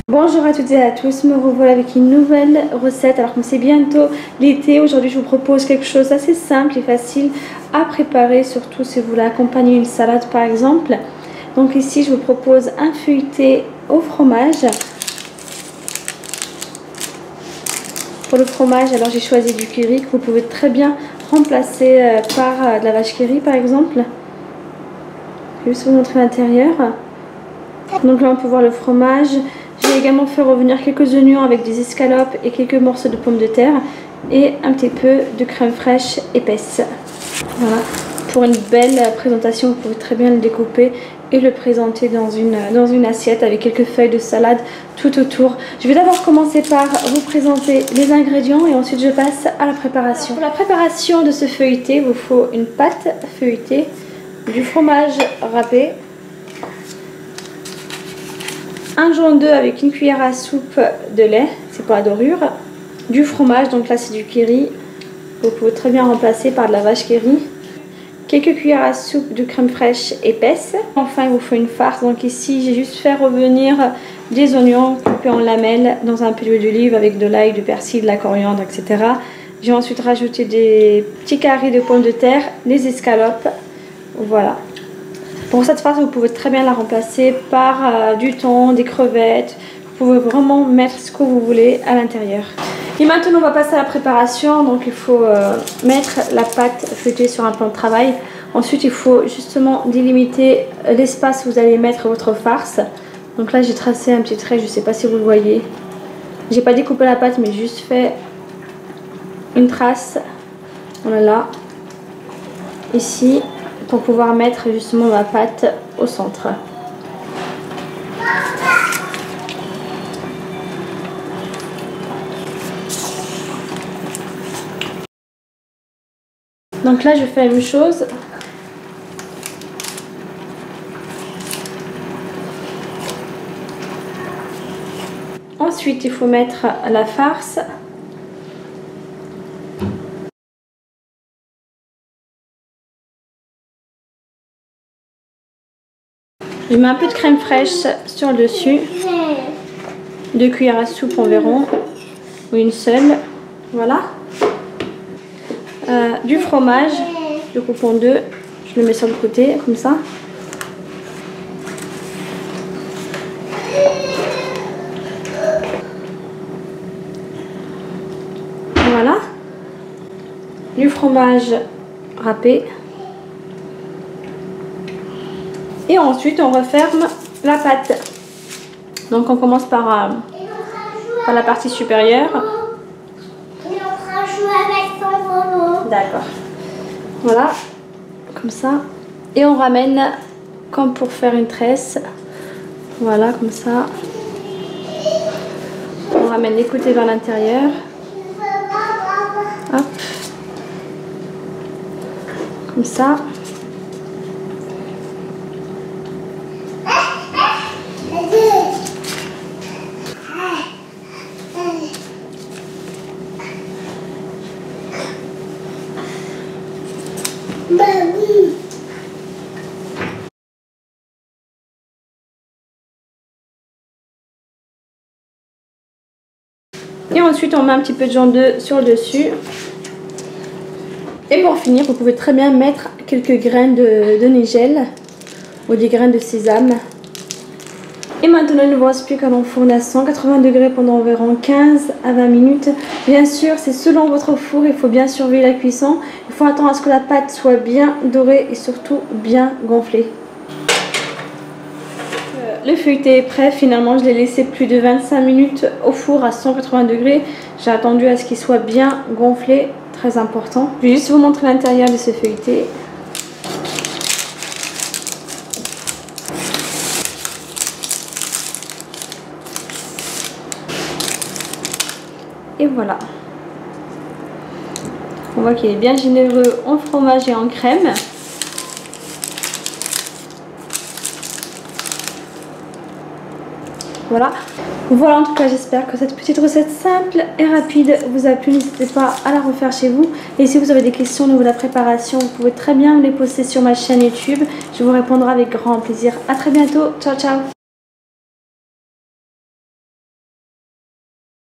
Bonjour à toutes et à tous, me revoilà avec une nouvelle recette. Alors comme c'est bientôt l'été, aujourd'hui je vous propose quelque chose d'assez simple et facile à préparer, surtout si vous voulez accompagner une salade par exemple. Donc ici je vous propose un feuilleté au fromage. Pour le fromage, alors j'ai choisi du Kerry que vous pouvez très bien remplacer par de la vache Kerry par exemple. Je vais juste vous montrer l'intérieur. Donc là on peut voir le fromage. J'ai également fait revenir quelques oignons avec des escalopes et quelques morceaux de pommes de terre et un petit peu de crème fraîche épaisse. Voilà. Pour une belle présentation, vous pouvez très bien le découper et le présenter dans une assiette avec quelques feuilles de salade tout autour. Je vais d'abord commencer par vous présenter les ingrédients et ensuite je passe à la préparation. Pour la préparation de ce feuilleté, il vous faut une pâte feuilletée, du fromage râpé, un jaune d'œuf avec une cuillère à soupe de lait, c'est pas à dorure, du fromage, donc là c'est du Kerry, vous pouvez très bien remplacer par de la vache Kerry, quelques cuillères à soupe de crème fraîche épaisse. Enfin il vous faut une farce, donc ici j'ai juste fait revenir des oignons coupés en lamelles dans un peu d'huile d'olive avec de l'ail, du persil, de la coriandre, etc. J'ai ensuite rajouté des petits carrés de pommes de terre, des escalopes, voilà. Pour cette farce, vous pouvez très bien la remplacer par du thon, des crevettes. Vous pouvez vraiment mettre ce que vous voulez à l'intérieur. Et maintenant, on va passer à la préparation. Donc, il faut mettre la pâte feuilletée sur un plan de travail. Ensuite, il faut justement délimiter l'espace où vous allez mettre votre farce. Donc là, j'ai tracé un petit trait. Je ne sais pas si vous le voyez. J'ai pas découpé la pâte, mais juste fait une trace. Voilà. Ici. Pour pouvoir mettre justement ma pâte au centre. Donc là je fais la même chose. Ensuite il faut mettre la farce. Je mets un peu de crème fraîche sur le dessus, 2 cuillères à soupe environ, ou une seule, voilà. Du fromage, je coupe en deux, je le mets sur le côté, comme ça. Voilà. Du fromage râpé. Et ensuite on referme la pâte. Donc on commence par la partie supérieure. D'accord. Voilà, comme ça. Et on ramène comme pour faire une tresse. Voilà, comme ça. On ramène les côtés vers l'intérieur. Hop. Comme ça. Et ensuite on met un petit peu de jaune d'œuf sur le dessus. Et pour finir, vous pouvez très bien mettre quelques graines de nigel ou des graines de sésame. Et maintenant il ne vous reste plus qu'à l'enfourner à 180 degrés pendant environ 15 à 20 minutes. Bien sûr, c'est selon votre four, il faut bien surveiller la cuisson. Il faut attendre à ce que la pâte soit bien dorée et surtout bien gonflée. Le feuilleté est prêt, finalement je l'ai laissé plus de 25 minutes au four à 180 degrés. J'ai attendu à ce qu'il soit bien gonflé, très important. Je vais juste vous montrer l'intérieur de ce feuilleté. Et voilà. On voit qu'il est bien généreux en fromage et en crème. voilà. Voilà, en tout cas j'espère que cette petite recette simple et rapide vous a plu. N'hésitez pas à la refaire chez vous. Et si vous avez des questions au niveau de la préparation, vous pouvez très bien me les poster sur ma chaîne YouTube. Je vous répondrai avec grand plaisir. À très bientôt. Ciao ciao.